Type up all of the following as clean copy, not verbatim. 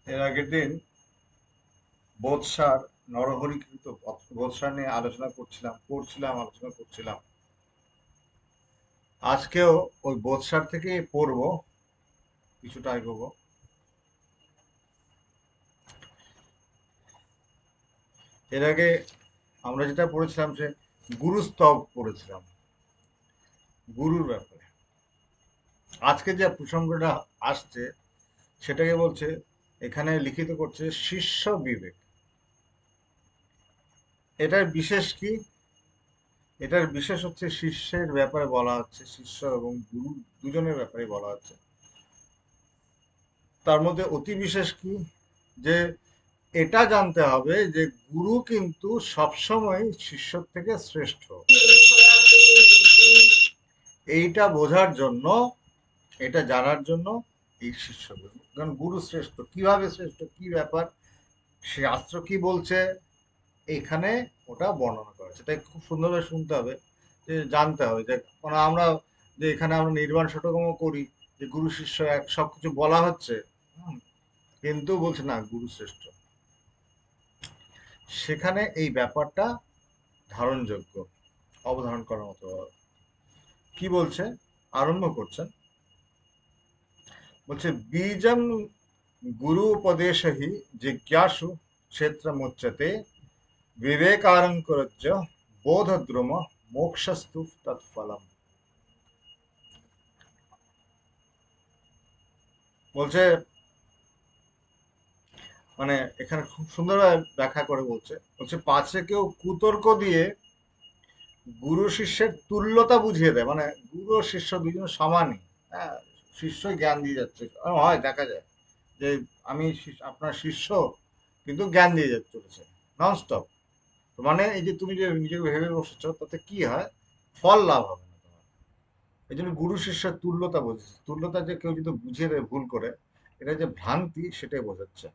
এর আগের দিন বোধসার নরহরিকৃত বোধসার নিয়ে আলোচনা করছিলাম। আজকেও ওই বোধসার থেকে পড়বো, কিছুটা এগোবো। এর আগে আমরা যেটা পড়েছিলাম যে গুরুস্তব পড়েছিলাম, গুরুর ব্যাপারে। আজকে যে প্রসঙ্গটা আসছে সেটাকে বলছে, এখানে লিখিত করছে শিষ্য বিবেক। এটার বিশেষ কি? এটার বিশেষ হচ্ছে শিষ্যের ব্যাপারে বলা হচ্ছে, শিষ্য এবং গুরু দুজনের ব্যাপারে বলা হচ্ছে। তার মধ্যে অতি বিশেষ কি, যে এটা জানতে হবে যে গুরু কিন্তু সবসময় শিষ্যর থেকে শ্রেষ্ঠ। এইটা বোঝার জন্য, এটা জানার জন্য এই শিষ্য গুরু, কারণ গুরু শ্রেষ্ঠ, কিভাবে শ্রেষ্ঠ, কি ব্যাপার, শাস্ত্র কি বলছে, এখানে ওটা বর্ণনা করা, সেটা খুব সুন্দরভাবে শুনতে হবে, যে জানতে হবে যে আমরা যে এখানে আমরা নির্বাণ ষটকর্ম করি, যে গুরু শিষ্য এক সবকিছু বলা হচ্ছে, কিন্তু বলছে না গুরু শ্রেষ্ঠ। সেখানে এই ব্যাপারটা ধারণযোগ্য, অবধারণ করার মতো। কি বলছে, আরম্ভ করছেন, বলছে বীজম গুরু উপদেশ হি জিজ্ঞাসু ক্ষেত্র মুচ্যতে বিবেকারঙ্করজ্য বোধদ্রুম মোক্ষস্তু তৎফলম। বলছে, মানে এখানে খুব সুন্দরভাবে ব্যাখ্যা করে বলছে, বলছে পাছে কেউ কুতর্ক দিয়ে গুরু শিষ্যের তুল্যতা বুঝিয়ে দেয়, মানে গুরু ও শিষ্য দুজন সমানই, হ্যাঁ, শিষ্যই জ্ঞান দিয়ে যাচ্ছে, হয় দেখা যায় যে আমি আপনার শিষ্য, কিন্তু জ্ঞান দিয়ে যাচ্ছে চলেছে ননস্টপ। তো মানে এই যে তুমি যে নিজেকে ভেবে বসেছো, তাতে কি হয়, ফল লাভ হবে না তোমার। এই জন্য গুরু শিষ্যের তুল্যতা বোঝাচ্ছে, তুল্যতা যে কেউ যদি বুঝিয়ে দেয় ভুল করে, এটা যে ভ্রান্তি সেটাই বোঝাচ্ছে।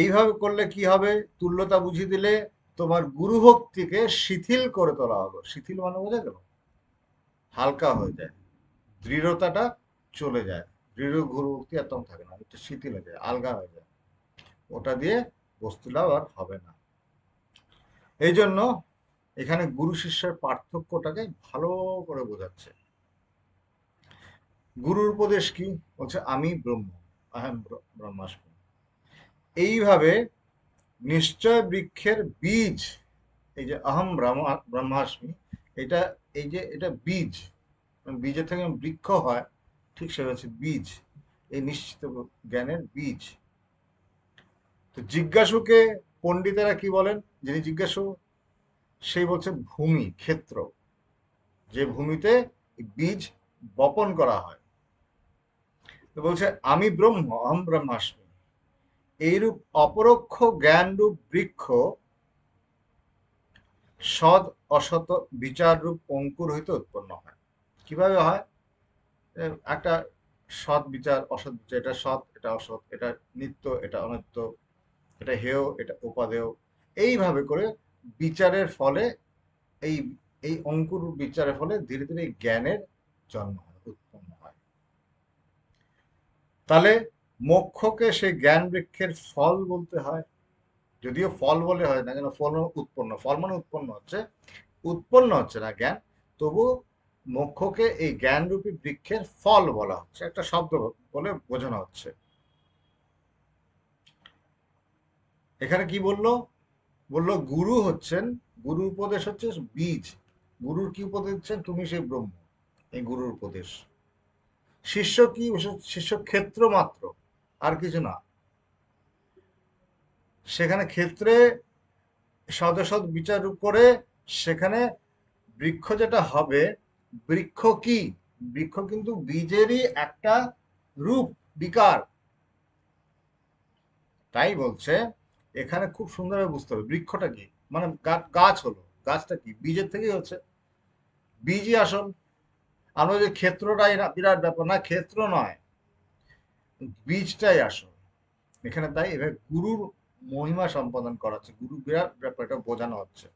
এইভাবে করলে কি হবে, তুল্যতা বুঝিয়ে দিলে তোমার গুরু ভক্তিকে শিথিল করে তোলা হলো। শিথিল মানে বোঝা গেল, হালকা হয়ে যায়, দৃঢ়তাটা চলে যায়, দৃঢ় গুরু ভক্তি আর তখন থাকে না, একটু শিথিল হয়ে যায়, আলগা হয়ে যায়, ওটা দিয়ে বস্তু লাভ আর হবে না। এই জন্য এখানে গুরু শিষ্যের পার্থক্যটাকে ভালো করে বোঝাচ্ছে। গুরুর উপদেশ কি, বলছে আমি ব্রহ্ম, আহম ব্রহ্মাস্মি। এইভাবে নিশ্চয় বৃক্ষের বীজ, এই যে অহম ব্রহ্মাস্মি, এটা, এই যে এটা বীজ, বীজের থেকে বৃক্ষ হয়, ঠিক সে হচ্ছে বীজ, এই নিশ্চিত জ্ঞানের বীজ। তো জিজ্ঞাসুকে পণ্ডিতেরা কি বলেন, যিনি জিজ্ঞাসু, সেই বলছে ভূমি, ক্ষেত্র, যে ভূমিতে বীজ বপন করা হয়। তো বলছে আমি ব্রহ্ম, অহম ব্রহ্মাস্মি। এইরূপ অপরোক্ষ জ্ঞানরূপ বৃক্ষ সৎ অসৎ বিচার রূপ অঙ্কুর হইতে উৎপন্ন হয়। কিভাবে হয়, একটা সৎ বিচার, অসৎ বিচার, এটা সৎ, এটা অসৎ, এটা নিত্য, এটা অনিত্য, এটা হেয়, এটা উপাদেয়, এইভাবে করে বিচারের ফলে, এই এই অঙ্কুর বিচারের ফলে ধীরে ধীরে জ্ঞানের জন্ম হয়, উৎপন্ন হয়। তাহলে মোক্ষকে সেই জ্ঞান বৃক্ষের ফল বলতে হয়, যদিও ফল বলে হয় না কেন, ফল উৎপন্ন, ফল মানে উৎপন্ন হচ্ছে না জ্ঞান, তবু মোক্ষকে এই জ্ঞানরূপী বৃক্ষের ফল বলা হচ্ছে, একটা শব্দ বলে বোঝানো হচ্ছে। এখানে কি বললো, বললো গুরু হচ্ছেন, গুরু উপদেশ হচ্ছে বীজ। গুরুর কি উপদেশ দিচ্ছেন, তুমি সেই ব্রহ্ম, এই গুরুর উপদেশ। শিষ্য কি, শিষ্য ক্ষেত্র মাত্র, আর কিছু না। সেখানে ক্ষেত্রে সদসৎ বিচার করে, সেখানে বৃক্ষ যেটা হবে, বৃক্ষ কি, বৃক্ষ কিন্তু বীজেরই একটা রূপ, বিকার। তাই বলছে এখানে খুব সুন্দরভাবে বুঝতে হবে বৃক্ষটা কি, মানে গাছ হলো, গাছটা কি, বীজের থেকেই হচ্ছে, বীজই আসল। আমরা যে ক্ষেত্রটাই না বিরাট ব্যাপার, না ক্ষেত্র নয়, বীজটাই আসল এখানে। তাই এভাবে গুরুর মহিমা সম্পাদন করা হচ্ছে, গুরু বিরাট ব্যাপারটা বোঝানো হচ্ছে।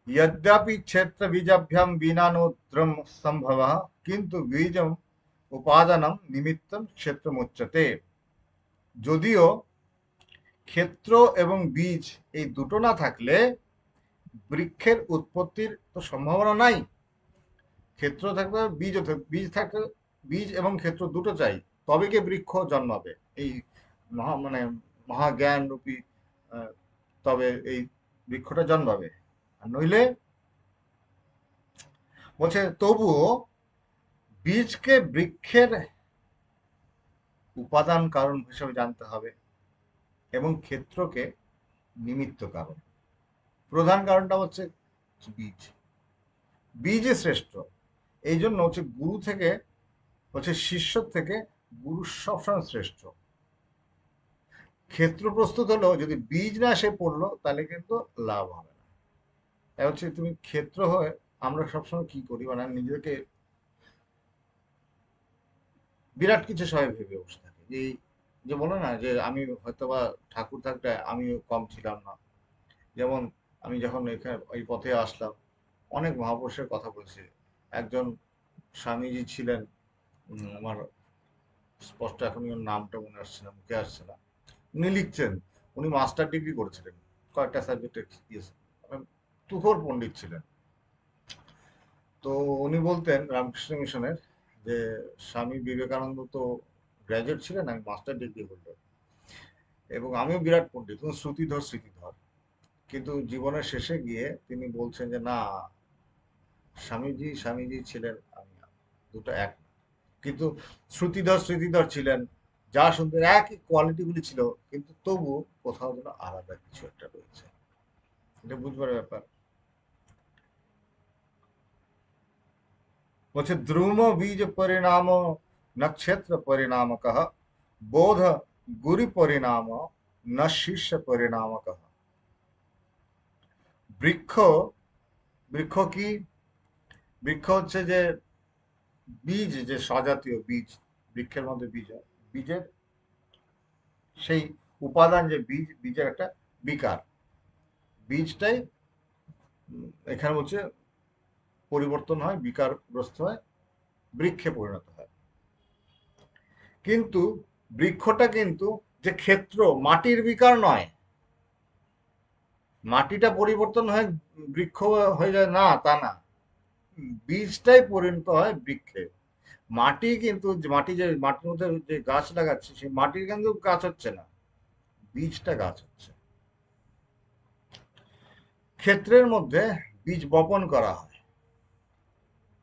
यद्यपि क्षेत्र बीजाभ्याम बिना नोद्रम संभव, किंतु बीजम উপাদানম নিমিত্তম ক্ষেত্রমুচ্যতে। যদিও ক্ষেত্র এবং বীজ এই দুটো না থাকলে বৃক্ষের উৎপত্তির তো সম্ভাবনা নাই। ক্ষেত্র থাকবে, বীজ থাকবে, বীজ এবং ক্ষেত্র দুটো চাই, তবে কি বৃক্ষ জন্মাবে, এই মানে মহাজ্ঞান রূপী তবে এই বৃক্ষটা জন্মাবে। আর নইলে বলছে তবুও বীজকে বৃক্ষের উপাদান কারণ হিসেবে জানতে হবে এবং ক্ষেত্রকে নিমিত্ত কারণ। প্রধান কারণটা হচ্ছে বীজ, বীজই শ্রেষ্ঠ। এই জন্য হচ্ছে গুরু থেকে হচ্ছে শিষ্য থেকে গুরু সবসময় শ্রেষ্ঠ। ক্ষেত্র প্রস্তুত হলো, যদি বীজ না এসে পড়লো তাহলে কিন্তু লাভ হবে না। তাই হচ্ছে তুমি ক্ষেত্র হয়ে আমরা সবসময় কি করি, মানে নিজেকে বিরাট কিছু সবাই ভেবে বসে থাকে, যে যে বলে না যে আমি হয়তো বা ঠাকুর থাকতে আমিও কম ছিলাম না। যেমন আমি যখন এখানে এই পথে আসলাম, অনেক মহাপুরুষের কথা বলছি। একজন স্বামীজি ছিলেন, আমার স্পষ্ট এখন নামটা মনে আসছে না, মুখে আসছে না। উনি লিখছেন, উনি মাস্টার ডিগ্রি করেছিলেন, কয়েকটা সাবজেক্টে দিয়েছেন, তুখোর পণ্ডিত ছিলেন। তো উনি বলতেন রামকৃষ্ণ মিশনের যে স্বামী বিবেকানন্দ তো গ্র্যাজুয়েট ছিলেন, আমি মাস্টার ডিগ্রি করলাম, এবং আমিও বিরাট পণ্ডিত, শ্রুতিধর স্মৃতিধর। কিন্তু জীবনের শেষে গিয়ে তিনি বলছেন যে না, স্বামীজি স্বামীজি ছিলেন, আমি দুটো এক না। কিন্তু শ্রুতিধর স্মৃতিধর ছিলেন, যা সুন্দর একই কোয়ালিটিগুলি ছিল, কিন্তু তবু কোথাও যেন আলাদা কিছু একটা রয়েছে। এটা বুঝবার ব্যাপার। বলছে দ্রুম বীজ পরিণাম নক্ষত্র পরিণাম কহ, বোধ গুরি পরিণাম ন শিষ্য পরিণাম কহ। বৃক্ষ, বৃক্ষ কি? বৃক্ষ হচ্ছে যে বীজ, যে স্বজাতীয় বীজ, বৃক্ষের মধ্যে বীজ হয়, বীজের সেই উপাদান যে বীজ, বীজের একটা বিকার, বীজটাই এখানে হচ্ছে পরিবর্তন হয়, বিকারগ্রস্ত হয়, বৃক্ষে পরিণত হয়। কিন্তু বৃক্ষটা কিন্তু যে ক্ষেত্র, মাটির বিকার নয়। মাটিটা পরিবর্তন হয় বৃক্ষ হয়ে যায় না, তা না, বীজটাই পরিণত হয় বৃক্ষে। মাটি কিন্তু, মাটি যে মাটির মধ্যে যে গাছ লাগাচ্ছে, সেই মাটির কিন্তু গাছ হচ্ছে না, বীজটা গাছ হচ্ছে। ক্ষেত্রের মধ্যে বীজ বপন করা হয়,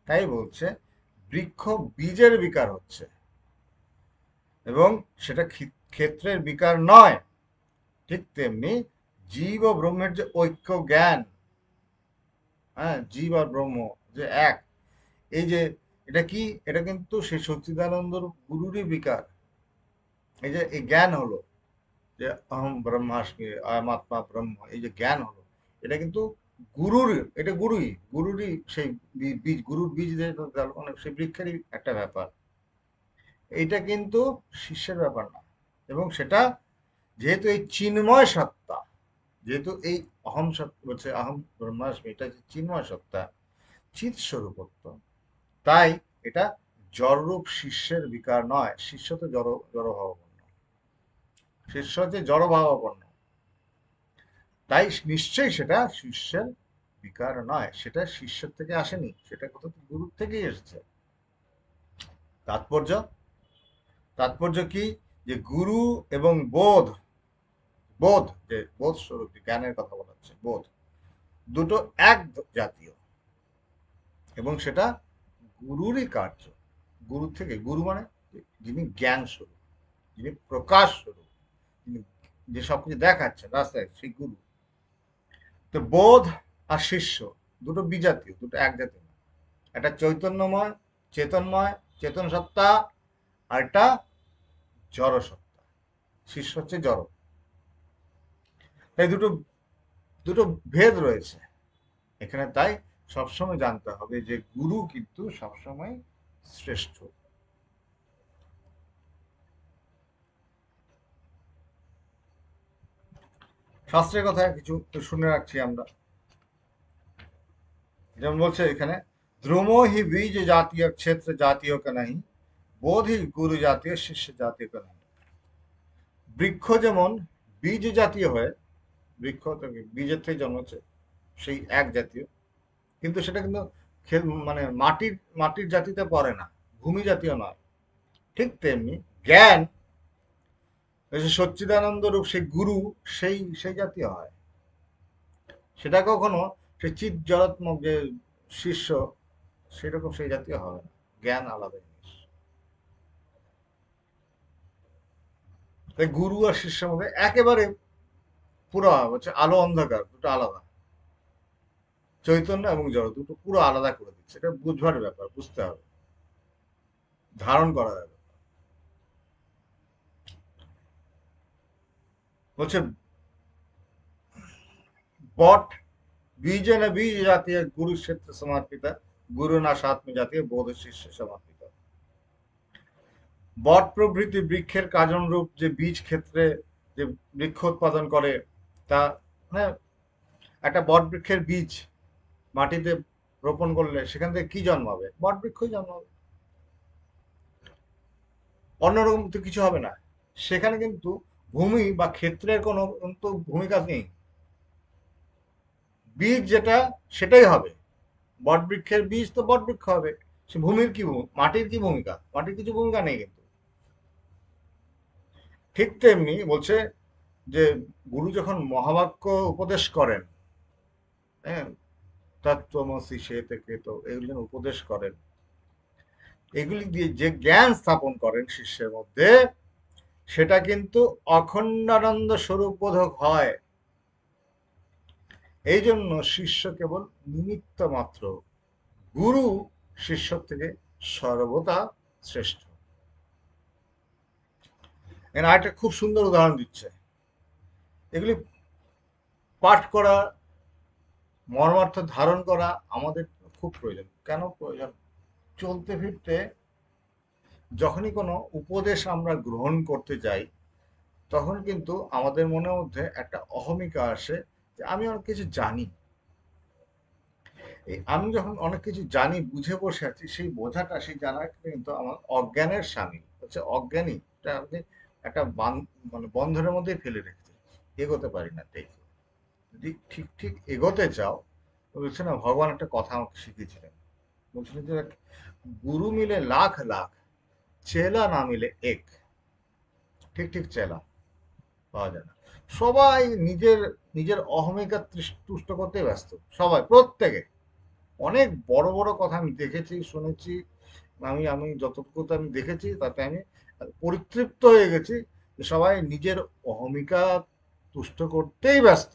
তাই বলছে বৃক্ষ বীজের বিকার হচ্ছে, এবং সেটা ক্ষেত্রের বিকার নয়। ঠিক তেমনি জীব ও ব্রহ্মের যে ঐক্য জ্ঞান, হ্যাঁ, জীব আর ব্রহ্ম যে এক, এই যে এটা কি, এটা কিন্তু সেই সচ্চিদানন্দর গুরুরই বিকার। এই যে এই জ্ঞান হলো যে অহম ব্রহ্মাস্মি আত্মা ব্রহ্ম, এই যে জ্ঞান হলো, এটা কিন্তু গুরুর, এটা গুরুরই সেই বীজ, গুরুর বীজ, মানে সেই বৃক্ষেরই একটা ব্যাপার। এইটা কিন্তু শিষ্যের ব্যাপার না। এবং সেটা যেহেতু এই চিন্ময় সত্তা, যেহেতু এই অহম সত্তা বলছে অহম ব্রহ্মাস্মি, এটা যে চিন্ময় সত্তা, চিৎ স্বরূপত্ব, তাই এটা জড়রূপ শিষ্যের বিকার নয়। শিষ্য তো জড়ভাবাপন্ন, শিষ্য হচ্ছে জড়ভাবাপন্ন, তাই নিশ্চয়ই সেটা শিষ্যের বিকার নয়, সেটা শিষ্যের থেকে আসেনি, সেটা কোথাও গুরুর থেকেই এসেছে। তাৎপর্য, তাৎপর্য কি, যে গুরু এবং বোধ, বোধ যে বোধ স্বরূপ জ্ঞানের কথা বলা হচ্ছে, বোধ দুটো এক জাতীয়, এবং সেটা গুরুরই কার্য। গুরু থেকে, গুরু মানে যিনি জ্ঞান স্বরূপ, যিনি প্রকাশ স্বরূপ, যিনি যে সবকিছু দেখাচ্ছেন রাস্তায়, সেই গুরু। তো বোধ আর শিষ্য দুটো বিজাতীয়, দুটো এক জাতীয়। একটা চৈতন্যময়, চেতনময়, চেতন সত্তা, আর একটা জড় সত্তা, শিষ্য হচ্ছে জড়। তাই দুটো দুটো ভেদ রয়েছে এখানে। তাই সবসময় জানতে হবে যে গুরু কিন্তু সবসময় শ্রেষ্ঠ। শাস্ত্রের কথা কিছু শুনে রাখছি আমরা। যেমন বলছে এখানে, ধ্রুমো হি বীজ জাতীয় ক্ষেত্র জাতীয় কা নাহি, বোধই গুরু জাতীয়, শিষ্য জাতীয় নয়। বৃক্ষ যেমন বীজ জাতীয় হয়, বৃক্ষ থেকে বীজের থেকে জন্মাচ্ছে, সেই এক জাতীয়, কিন্তু সেটা কিন্তু মানে মাটির মাটির জাতিতে পড়ে না, ভূমি জাতীয় নয়। ঠিক তেমনি জ্ঞান, ওই যে সচ্চিদানন্দ রূপ সেই গুরু, সেই সেই জাতীয় হয়। সেটা কখনো সেই চিৎ জড়াত্মক যে শিষ্য, সেরকম সেই জাতীয় হবে না। জ্ঞান আলাদা জিনিস। তাই গুরু আর শিষ্যের মধ্যে একেবারে পুরো হচ্ছে আলো অন্ধকার দুটো আলাদা। চৈতন্য এবং জড় দুটো পুরো আলাদা করে দিচ্ছে। এটা বুঝবার ব্যাপার, বুঝতে হবে, ধারণ করা যাবে। বলছে বট बीज न बीज जातीय गुरु क्षेत्र समर्पित, गुरु ना सात्म जातीय बोध शिष्य समर्पित। বট প্রভৃতি বৃক্ষের কাজন রূপ যে বীজ ক্ষেত্রে যে বৃক্ষ উৎপাদন করে, তা হ্যাঁ, একটা বট বৃক্ষের বীজ মাটিতে রোপণ করলে সেখান থেকে কি জন্মাবে? বট বৃক্ষই জন্মাবে, অন্যরকম তো কিছু হবে না। সেখানে কিন্তু ভূমি বা ক্ষেত্রের কোনো কিন্তু ভূমিকা নেই। বীজ যেটা সেটাই হবে। বট বৃক্ষের বীজ তো বট বৃক্ষ হবে। সে ভূমির কি মাটির কি ভূমিকা? মাটির কিছু ভূমিকা নেই কিন্তু। ঠিক তেমনি বলছে যে গুরু যখন মহাবাক্য উপদেশ করেন, হ্যাঁ, তত্ত্বমসি সে থেকে তো এগুলি উপদেশ করেন, এগুলি দিয়ে যে জ্ঞান স্থাপন করেন শিষ্যের মধ্যে, সেটা কিন্তু অখণ্ডানন্দ স্বরূপ বোধক হয়। এই জন্য শিষ্য কেবল নিমিত্ত মাত্র, গুরু শিষ্য থেকে সর্বদা শ্রেষ্ঠ। এখানে আরেকটা খুব সুন্দর উদাহরণ দিচ্ছে। এগুলি পাঠ করা, মর্মার্থ ধারণ করা আমাদের খুব প্রয়োজন। কেন প্রয়োজন? চলতে ফিরতে যখনই কোনো উপদেশ আমরা গ্রহণ করতে যাই, তখন কিন্তু আমাদের মনের মধ্যে একটা অহমিকা আসে যে আমি অনেক কিছু জানি। এই আমি যখন অনেক কিছু জানি, বুঝে বসে আছি, সেই বোঝাটা, সেই জানাটা কিন্তু আমার অজ্ঞানের সামিল হচ্ছে। অজ্ঞানী আমি একটা মানে বন্ধনের মধ্যেই ফেলে রেখেছি, এগোতে পারি না। তাই যদি ঠিক ঠিক এগোতে চাও, বলছে না, ভগবান একটা কথা আমাকে শিখিয়েছিলেন, বলছিলেন যে গুরু মিলে লাখ লাখ, চেলা না মিলে এক। ঠিক ঠিক চেলা পাওয়া যায় না। সবাই নিজের নিজের অহমিকা তুষ্ট করতে ব্যস্ত, সবাই, প্রত্যেকে। অনেক বড় বড় কথা আমি দেখেছি, শুনেছি। আমি আমি যতটুকু আমি দেখেছি তাতে আমি পরিতৃপ্ত হয়ে গেছি যে সবাই নিজের অহমিকা তুষ্ট করতেই ব্যস্ত।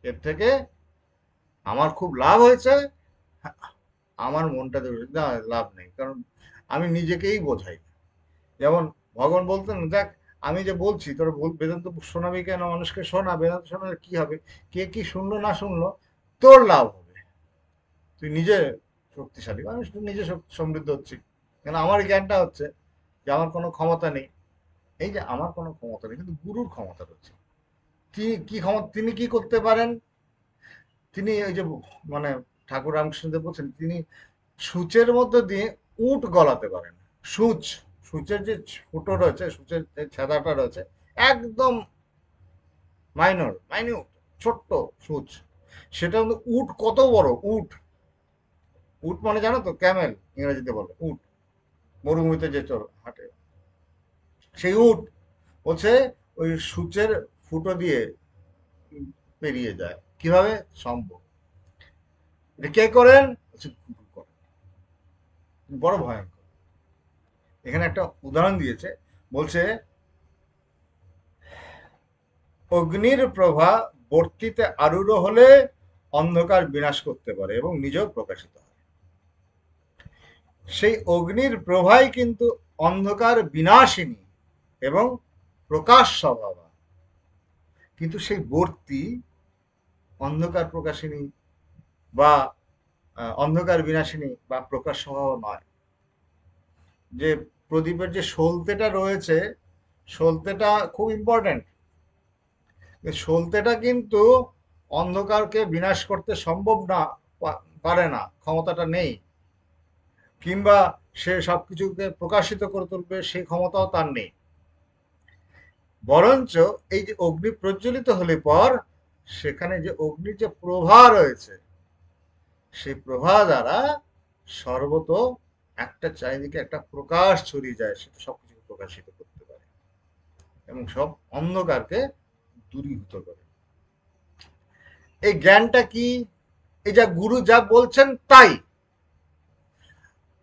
এর থেকে আমার খুব লাভ হয়েছে, আমার মনটা না, লাভ নেই, কারণ আমি নিজেকেই বোঝাই। যেমন ভগবান বলতেন, দেখ আমি যে বলছি তোর বেদান্ত শোনাবি কেন? মানুষকে শোনা, বেদান্ত শোনালে কি হবে? কে কি শুনলো না শুনলো, তোর লাভ হবে। তুই নিজে শক্তিশালী, আমি নিজে সমৃদ্ধ হচ্ছি। কেন? আমার জ্ঞানটা হচ্ছে যে আমার কোনো ক্ষমতা নেই। এই যে আমার কোনো ক্ষমতা নেই, কিন্তু গুরুর ক্ষমতা রয়েছে। তিনি কি ক্ষমতা, তিনি কি করতে পারেন? তিনি ওই যে মানে ঠাকুর রামকৃষ্ণদেব বলছেন, তিনি সূচের মধ্যে দিয়ে উট গলাতে পারেন। সূচ, সূচের যে ফুটো রয়েছে, সূচের যে ছেদাটা রয়েছে, একদম মাইনর, মাইনিউট, ছোট্ট সূচ, সেটা কিন্তু উট কত বড় উট। উট মানে জানো তো, ক্যামেল ইংরেজিতে বলে, উট, মরুভূমিতে যে চল হাঁটে, সেই উট হচ্ছে ওই সূচের ফুটো দিয়ে পেরিয়ে যায়। কিভাবে সম্ভব? এটা কে করেন? গুরু করেন। বড় ভয়ঙ্কর। এখানে একটা উদাহরণ দিয়েছে, বলছে অগ্নির প্রভা বর্তিতে আরূঢ় হলে অন্ধকার বিনাশ করতে পারে এবং নিজেও প্রকাশিত হয়। সেই অগ্নির প্রভাই কিন্তু অন্ধকার বিনাশিনী এবং প্রকাশ স্বভাব। কিন্তু সেই বর্তি অন্ধকার প্রকাশিনী বা অন্ধকার বিনাশিনী বা প্রকাশ স্বভাব নয়। যে প্রদীপের যে সলতেটা রয়েছে, সলতেটা খুব ইম্পর্টেন্ট। সলতেটা কিন্তু অন্ধকারকে বিনাশ করতে সম্ভব না, পারে না, ক্ষমতাটা নেই। কিংবা সে সবকিছুকে প্রকাশিত করে তুলবে সেই ক্ষমতাও তার নেই। বরঞ্চ এই যে অগ্নি প্রজ্বলিত হলে পর সেখানে যে অগ্নির যে প্রভা রয়েছে, সেই প্রভা দ্বারা সর্বত একটা চারিদিকে একটা প্রকাশ ছড়িয়ে যায়, সেটা সবকিছু প্রকাশিত করতে পারে এবং সব অন্ধকারকে দূরীভূত করে। এই জ্ঞানটা কি? এই যা গুরু যা বলছেন তাই।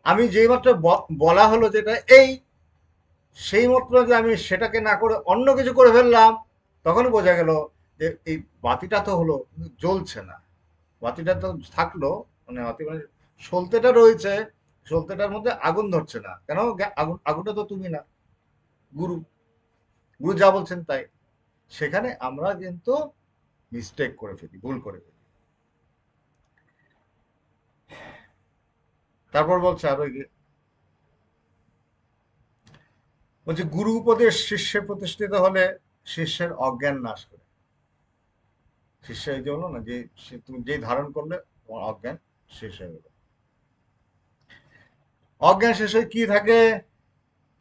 আমি যেই মাত্র বলা হলো যেটা এই, সেই মাত্র যে আমি সেটাকে না করে অন্য কিছু করে ফেললাম, তখন বোঝা গেল যে এই বাতিটা তো হলো কিন্তু জ্বলছে না। বাতিটা তো থাকলো, মানে বাতি মানে সলতেটা রয়েছে, সলতেটার মধ্যে আগুন ধরছে না কেন? আগুনটা তো তুমি না, গুরু। গুরু যা বলছেন তাই। সেখানে আমরা কিন্তু মিস্টেক করে ফেলি, ভুল করে ফেলি। তারপর বলছে আরো এগিয়ে, বলছে গুরু উপদেশ শিষ্যে প্রতিষ্ঠিত হলে শিষ্যের অজ্ঞান নাশ করে। শিষ্য এই যে হলো না যে তুমি যেই ধারণ করলে তোমার অজ্ঞান শেষ হয়ে গেল। অজ্ঞান শেষ হয়ে কি থাকে?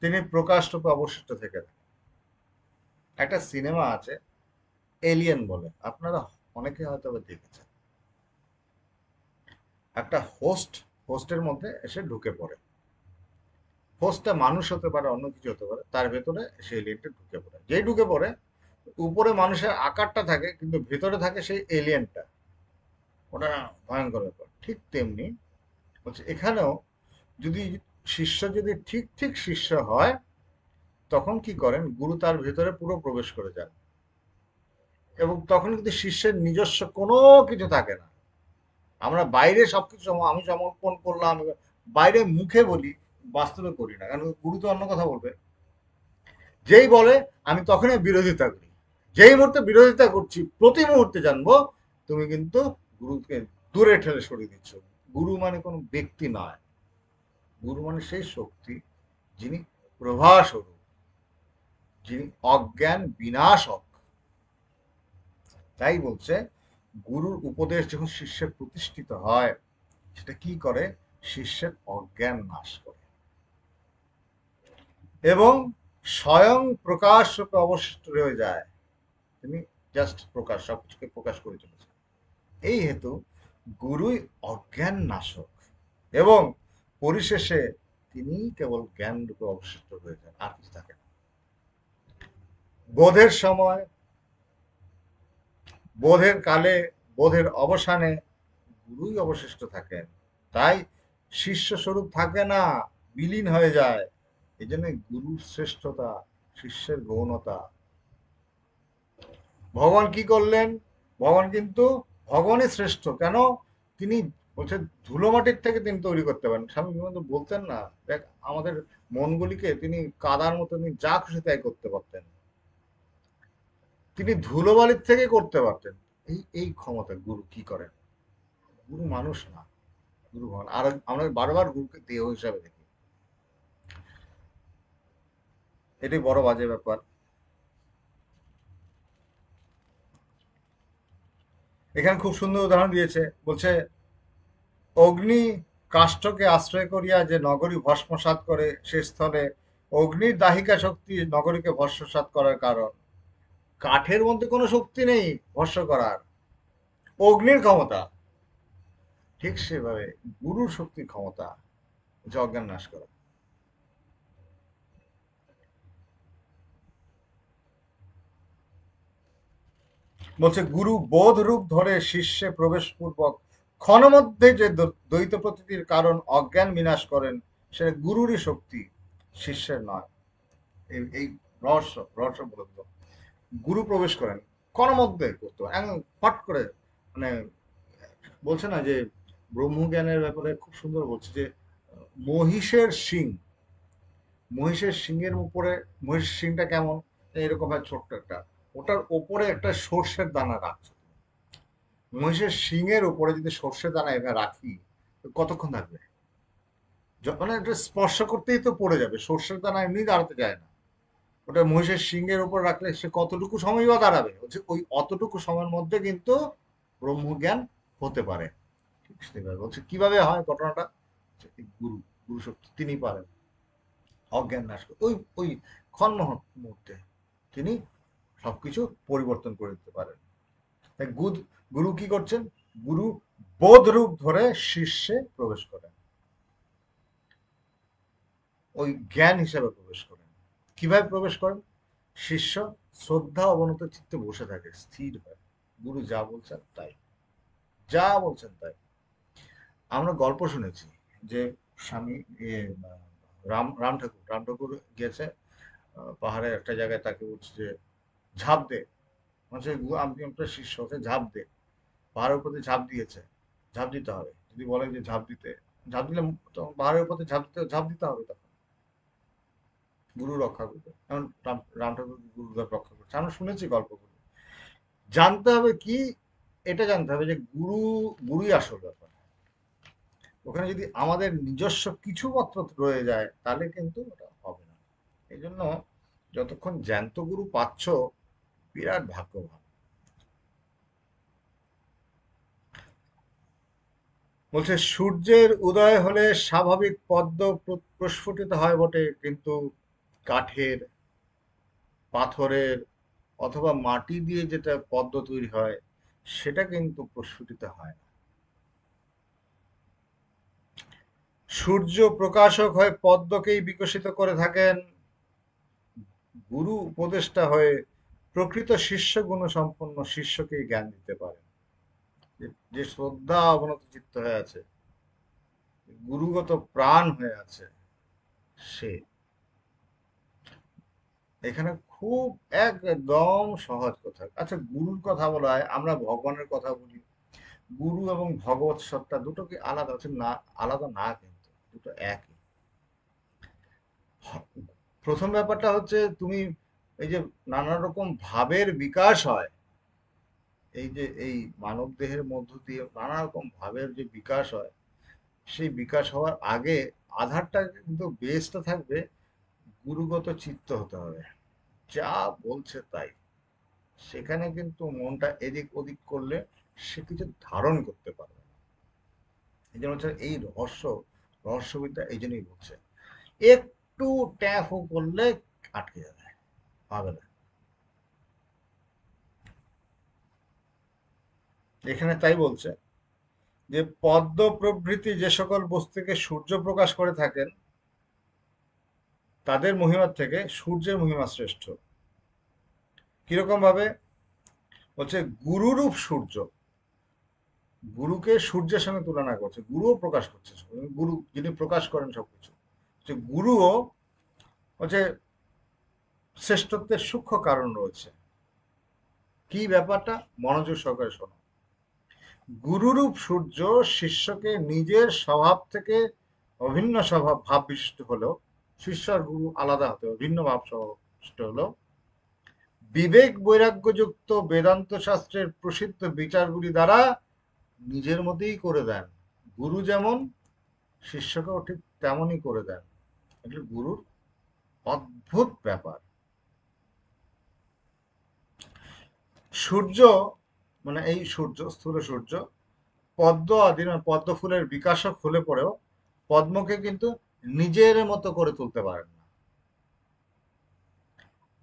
তিনি প্রকাশ রূপে অবশিষ্ট থেকে থাকে। একটা সিনেমা আছে এলিয়েন বলে, আপনারা অনেকে হয়তো দেখেছেন। একটা হোস্টের মধ্যে এসে ঢুকে পড়ে। হোস্টটা মানুষ হতে পারে, অন্য কিছু হতে পারে, তার ভেতরে সেই এলিয়েনটা ঢুকে পড়ে। যেই ঢুকে পড়ে, উপরে মানুষের আকারটা থাকে কিন্তু ভেতরে থাকে সেই এলিয়েনটা। ওটা ভয়ঙ্কর ব্যাপার। ঠিক তেমনি বলছে এখানেও যদি শিষ্য যদি ঠিক ঠিক শিষ্য হয়, তখন কি করেন? গুরু তার ভেতরে পুরো প্রবেশ করে যান এবং তখন কিন্তু শিষ্যের নিজস্ব কোনো কিছু থাকে না। আমরা বাইরে সবকিছু আমি সমর্পণ করলাম, বাইরে মুখে বলি, বাস্তবে করি না, কারণ গুরু তো অন্য কথা বলবে। যেই বলে আমি তখনই বিরোধিতা করি। যেই মুহূর্তে বিরোধিতা করছি, প্রতি মুহূর্তে জানবো তুমি কিন্তু গুরুকে দূরে ঠেলে সরিয়ে দিচ্ছ। গুরু মানে কোনো ব্যক্তি নয়, গুরু মানে সেই শক্তি যিনি প্রভাস্বরূপ, যিনি অজ্ঞান বিনাশক। তাই বলছে গুরুর উপদেশ যখন শিষ্যের প্রতিষ্ঠিত হয়, সেটা কি করে? শিষ্যের অজ্ঞান নাশ করে এবং স্বয়ং প্রকাশ রূপে অবশিষ্ট রয়ে যায়। তিনি জাস্ট প্রকাশ, সবকিছুকে প্রকাশ করে চলেছে। এই হেতু গুরুই অজ্ঞান নাশক এবং পরিশেষে তিনি কেবল জ্ঞান রূপে অবশিষ্ট হয়ে যান, আর কিছু থাকে না। বোধের সময়, বোধের কালে, বোধের অবসানে গুরুই অবশিষ্ট থাকেন। তাই শিষ্য স্বরূপ থাকে না, বিলীন হয়ে যায়। এই জন্য গুরুর শ্রেষ্ঠতা, শিষ্যের গৌণতা। ভগবান কি করলেন? ভগবান কিন্তু ভগবানই শ্রেষ্ঠ। কেন? তিনি বলছে ধুলো মাটির থেকে তিনি তৈরি করতে পারেন। স্বামী বিবেকানন্দ বলতেন না, দেখ আমাদের মনগুলিকে তিনি কাদার মতো তিনি যা খুশি তাই করতে পারতেন। তিনি ধুলোবালির থেকে করতে পারতেন। এই এই ক্ষমতা গুরু কি করেন? গুরু মানুষ না, গুরু ভগবান। আর আমরা বারবার গুরুকে দেহ হিসাবে দেখি, এটাই বড় বাজে ব্যাপার। এখানে খুব সুন্দর উদাহরণ দিয়েছে, বলছে অগ্নি কাষ্ঠকে আশ্রয় করিয়া যে নগরী ভস্মসাৎ করে, সে স্থলে অগ্নির দাহিকা শক্তি নগরীকে ভস্মসাৎ করার কারণ। কাঠের মধ্যে কোনো শক্তি নেই ভস্ম করার, অগ্নির ক্ষমতা। ঠিক সেভাবে গুরুর শক্তির ক্ষমতা হচ্ছে অজ্ঞান নাশ করা। বলছে গুরু বোধ রূপ ধরে শিষ্যে প্রবেশ পূর্বক ক্ষণমধ্যে যে দ্বৈত প্রতীতির কারণ অজ্ঞান বিনাশ করেন, সেটা গুরুরই শক্তি, শিষ্যের নয়। এই রহস্য বলে দিল। গুরু প্রবেশ করেন ক্ষণমধ্যে, করতে একদম ফট করে, মানে বলছে না যে ব্রহ্মজ্ঞানের ব্যাপারে খুব সুন্দর বলছে যে মহিষের শিং, মহিষের শিংয়ের উপরে, মহিষের শিংটা কেমন? এরকম হয় ছোট্ট একটা, ওটার ওপরে একটা সর্ষের দানা রাখছে। মহিষের শিংয়ের উপরে যদি সর্ষের দানা এনে রাখি, তো কতক্ষণ থাকবে? মানে এটা স্পর্শ করতেই তো পড়ে যাবে। সর্ষের দানা এমনি দাঁড়াতে যায় না, ওটা মহিষের শিংয়ের উপর রাখলে সে কতটুকু সময় বা দাঁড়াবে? হচ্ছে ওই অতটুকু সময়ের মধ্যে কিন্তু ব্রহ্মজ্ঞান হতে পারে। ঠিক সেভাবে বলছে কিভাবে হয় ঘটনাটা, গুরু গুরু শক্তি, তিনি পারেন অজ্ঞান নাশ করতে। ওই ওই ক্ষণ মুহূর্তে তিনি সবকিছু পরিবর্তন করে দিতে পারেন। তাই গুরু কি করছেন? গুরু বোধ রূপ ধরে শিষ্যে প্রবেশ করেন, ওই জ্ঞান হিসেবে প্রবেশ করেন। কিভাবে প্রবেশ করেন? শিষ্য শ্রদ্ধা অবনত চিত্তে বসে থাকে, স্থির হয়, গুরু যা বলছেন তাই, যা বলছেন তাই। আমরা গল্প শুনেছি যে স্বামী রাম ঠাকুর গিয়েছে পাহাড়ের একটা জায়গায়, তাকে বলছে যে ঝাঁপ দে, বলছে আমি আপনার শিষ্য, হচ্ছে ঝাঁপ দে। পাহাড়ের উপর দিয়ে ঝাঁপ দিয়েছে, ঝাঁপ দিতে হবে। যদি বলে যে ঝাঁপ দিলে তো পাহাড়ের উপর ঝাঁপ দিতে হবে, তখন গুরু রক্ষা করবে। এখন রাম ঠাকুর গুরুদেব রক্ষা করছে, আমরা শুনেছি গল্পগুলো। জানতে হবে কি, এটা জানতে হবে যে গুরুই আসল ব্যাপার। ওখানে যদি আমাদের নিজস্ব কিছু মাত্র রয়ে যায়, তাহলে কিন্তু ওটা হবে না। এই জন্য যতক্ষণ জ্যান্ত গুরু পাচ্ছ, বিরাট ভাগ্যবান। বলছে সূর্যের উদয় হলে স্বাভাবিক পদ্ম প্রস্ফুটিত হয় বটে, কিন্তু কাঠের, পাথরের অথবা মাটি দিয়ে যেটা পদ্ম তৈরি হয়, সেটা কিন্তু প্রস্ফুটিত হয় না। সূর্য প্রকাশক হয়ে পদ্মকেই বিকশিত করে থাকেন, গুরু উপদেষ্টা হয়ে প্রকৃত শিষ্য গুণ সম্পন্ন শিষ্যকেই জ্ঞান দিতে পারেন। যে শ্রদ্ধা অবনত চিত্ত হয়ে আছে, গুরুগত প্রাণ হয়ে আছে, সে এখানে খুব একদম সহজ কথা। আচ্ছা, গুরুর কথা বলা হয়, আমরা ভগবানের কথা বলি। গুরু এবং ভগবত সত্তা দুটো কি আলাদা? হচ্ছে না, আলাদা না, কিন্তু দুটো একই। প্রথম ব্যাপারটা হচ্ছে, তুমি এই যে নানা রকম ভাবের বিকাশ হয়, এই যে এই মানব দেহের মধ্য দিয়ে নানা রকম ভাবের যে বিকাশ হয়, সেই বিকাশ হওয়ার আগে আধারটা কিন্তু, বেসটা থাকবে গুরুগত চিত্ত হতে হবে, যা বলছে তাই। সেখানে কিন্তু মনটা এদিক ওদিক করলে সে কিছু ধারণ করতে পারবে না। এই জন্য হচ্ছে এই রহস্যবিদ্যা এই জন্যই বলছে, একটু ট্যাফও করলে আটকে যাবে, পাবে না। এখানে তাই বলছে যে পদ্ম প্রভৃতি যে সকল বস্তুকে সূর্য প্রকাশ করে থাকেন, তাদের মহিমার থেকে সূর্যের মহিমা শ্রেষ্ঠ। কিরকম ভাবে? বলছে গুরুরূপ সূর্য, গুরুকে সূর্যের সঙ্গে তুলনা করছে, গুরুও প্রকাশ করছে, গুরু যিনি প্রকাশ করেন সবকিছু, যে গুরুও হচ্ছে শ্রেষ্ঠত্বের সূক্ষ্ম কারণ রয়েছে। কি ব্যাপারটা? মনোযোগ সহকারে শোনো। গুরুরূপ সূর্য শিষ্যকে নিজের স্বভাব থেকে অভিন্ন স্বভাব ভাব বিশিষ্ট হলেও, শিষ্য আর গুরু আলাদা হতে ভিন্ন ভাব বিশিষ্ট হলেও, বিবেক বৈরাগ্যযুক্ত বেদান্ত শাস্ত্রের প্রসিদ্ধ বিচারগুলি দ্বারা নিজের মতেই করে দেন। গুরু যেমন শিষ্যকেও ঠিক তেমনই করে দেন। এগুলো গুরুর অদ্ভুত ব্যাপার। সূর্য মানে এই সূর্য, স্থূল সূর্য, পদ্ম আদি পদ্ম ফুলের বিকাশক হলে পরেও পদ্মকে কিন্তু নিজের মতো করে তুলতে পারেন না।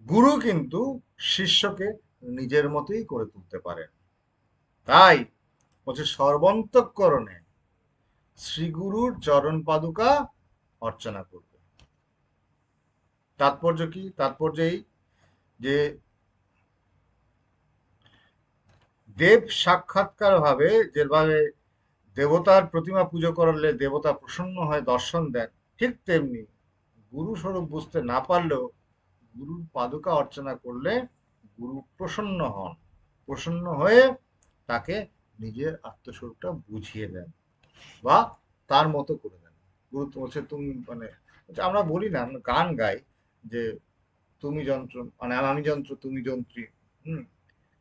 গুরু কিন্তু শিষ্যকে নিজের মতোই করে তুলতে পারেন। তাই বলছে সর্বন্তঃকরণে শ্রীগুরুর চরণ পাদুকা অর্চনা করবে। তাৎপর্য কি? তাৎপর্য এই যে দেব সাক্ষাৎকার ভাবে যেভাবে দেবতার প্রতিমা পুজো করলে দেবতা প্রসন্ন হয়ে দর্শন দেন, ঠিক তেমনি গুরু স্বরূপ বুঝতে না পারলেও গুরুর পাদুকা অর্চনা করলে গুরু প্রসন্ন হন, প্রসন্ন হয়ে তাকে নিজের আত্মস্বরূপটা বুঝিয়ে দেন বা তার মতো করে দেন। গুরু তো হচ্ছে তুমি, মানে আমরা বলি না, আমরা গান গাই যে তুমি যন্ত্র, মানে আমি যন্ত্র তুমি যন্ত্রী। হুম।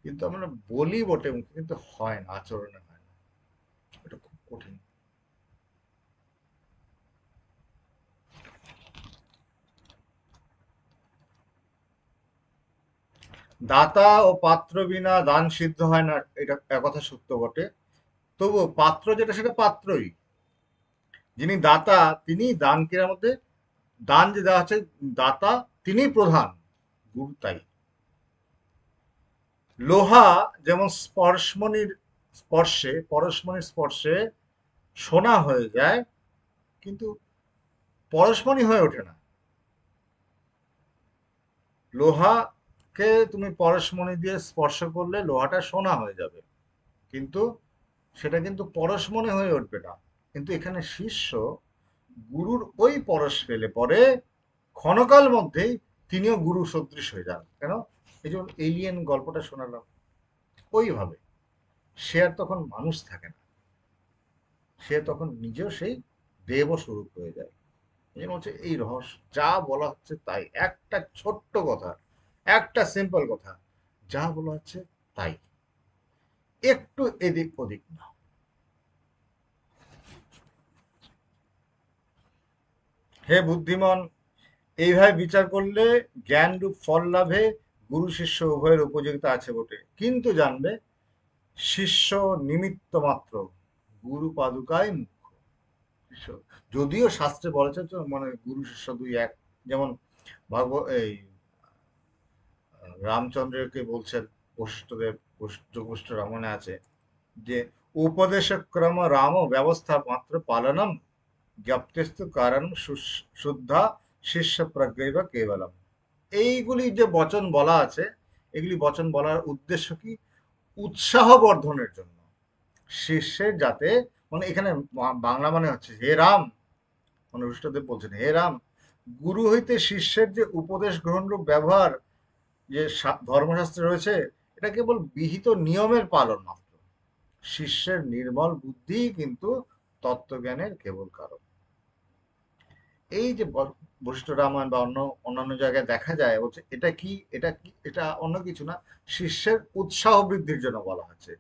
কিন্তু আমরা বলি বটে মুখে, কিন্তু হয় না, আচরণে হয় না। এটা খুব কঠিন। দাতা ও পাত্র বিনা দান সিদ্ধ হয় না, এটা একথা সত্য বটে। তবু পাত্র যেটা, সেটা পাত্রই। যিনি দাতা তিনি দান ক্রিয়ার মধ্যে, দান যে দেওয়া হচ্ছে, দাতা তিনি প্রধান, গুরু তাই। লোহা যেমন পরশমণির স্পর্শে সোনা হয়ে যায়, কিন্তু পরশমণি হয়ে ওঠে না। লোহাকে তুমি পরশমণি দিয়ে স্পর্শ করলে লোহাটা সোনা হয়ে যাবে, কিন্তু সেটা কিন্তু পরশমণি হয়ে উঠবে না। কিন্তু এখানে শিষ্য গুরুর ওই পরশ পেলে পরে ক্ষণকাল মধ্যেই তিনিও গুরু সদৃশ হয়ে যান। কেন? এই যে এলিয়েন গল্পটা শোনালাম, ওইভাবে সে আর তখন মানুষ থাকে না, সে তখন নিজেও সেই দেব স্বরূপ হয়ে যায়। এই হচ্ছে এই রহস্য। যা বলা হচ্ছে তাই, একটা ছোট্ট কথা, একটা সিম্পল কথা, যা বলা হচ্ছে তাই, একটু এদিক ওদিক না। হে বুদ্ধিমান, এইভাবে বিচার করলে জ্ঞানরূপ ফল লাভে গুরু শিষ্য উভয়ের উপযোগিতা আছে বটে, কিন্তু জানবে শিষ্য নিমিত্ত মাত্র, গুরু পাদুকায় মুখ্য। শিষ্য, যদিও শাস্ত্রে বলেছে তো মানে গুরু শিষ্য দুই এক, যেমন এই রামচন্দ্রকে বলছেন বশিষ্ঠদেব, যোগবশিষ্ঠ রামায়ণে আছে যে উপদেশ ক্রম রাম ব্যবস্থা মাত্র পালনম জ্ঞপ্তিস্তু কারণ শুদ্ধা শিষ্য প্রজ্ঞৈব কেবলম। এইগুলি যে বচন বলা আছে, এগুলি বচন বলার উদ্দেশ্য কি? উৎসাহ বর্ধনের জন্য, শিষ্যের যাতে, মানে এখানে বাংলা মানে হচ্ছে হে রাম, মানে ঋষ্টদেব বলছেন হে রাম, গুরু হইতে শিষ্যের যে উপদেশ গ্রহণরূপ ব্যবহার যে ধর্মশাস্ত্রে রয়েছে, এটা কেবল বিহিত নিয়মের পালন মাত্র। শিষ্যের নির্মল বুদ্ধি কিন্তু তত্ত্বজ্ঞানের কেবল কারণ। এই যে বশিষ্ঠ রামায়ণ বা অন্যান্য জায়গায় দেখা যায়, বলছে এটা কি, এটা কি, এটা অন্য কিছু না, শিষ্যের উৎসাহ বৃদ্ধির জন্য বলা হচ্ছে।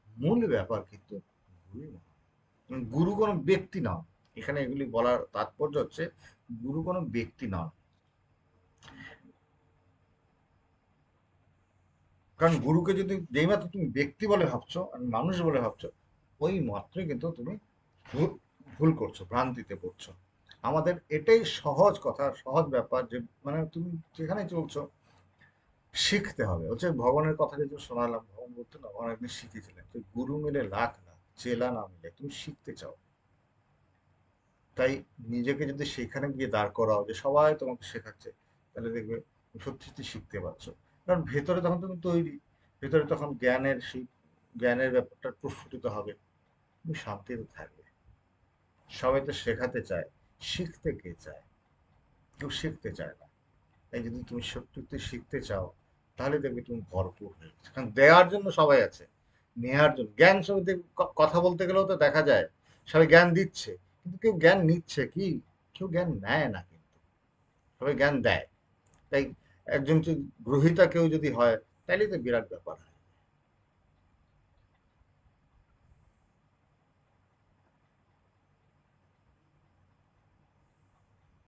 মূল ব্যাপার কিন্তু গুরুই নয়। গুরু কোনো ব্যক্তি নন। এখানে এগুলি বলার তাৎপর্য হচ্ছে গুরু কোনো ব্যক্তি নন। কারণ গুরুকে যদি যেই মাত্র তুমি ব্যক্তি বলে ভাবছো আর মানুষ বলে ভাবছো, ওই মাত্রই কিন্তু তুমি ভুল ভুল করছো, ভ্রান্তিতে পড়ছো। আমাদের এটাই সহজ কথা, সহজ ব্যাপার যে মানে তুমি যেখানে চলছো শিখতে হবে। হচ্ছে ভগবানের কথা যে শোনালাম, ভগবান বলতে না, ভগবান একদিন শিখিয়েছিলেন যে গুরু মিলে লাখ না, চেলা না মিলে। তুমি শিখতে চাও, তাই নিজেকে যদি সেখানে গিয়ে দাঁড় করাও যে সবাই তোমাকে শেখাচ্ছে, তাহলে দেখবে সত্যি সত্যি শিখতে পারছো। কারণ ভেতরে তখন তুমি তৈরি, ভেতরে তখন জ্ঞানের সেই জ্ঞানের ব্যাপারটা প্রস্ফুটিত হবে, তুমি শান্তিতে থাকবে। সবাই তো শেখাতে চায়, শিখতে কে চায়? কেউ শিখতে চায় না। তাই যদি তুমি সত্যি শিখতে চাও, তাহলে দেখবে তুমি ভরপুর হয়ে গেছে। কারণ দেওয়ার জন্য সবাই আছে, নেওয়ার জন্য জ্ঞান সবাই কথা বলতে গেলেও তো দেখা যায় সবাই জ্ঞান দিচ্ছে, কিন্তু কেউ জ্ঞান নিচ্ছে কি? কেউ জ্ঞান নেয় না কিন্তু, সবাই জ্ঞান দেয়। তাই একজন গ্রহীতা কেউ যদি হয়, তাইলে তো বিরাট ব্যাপার।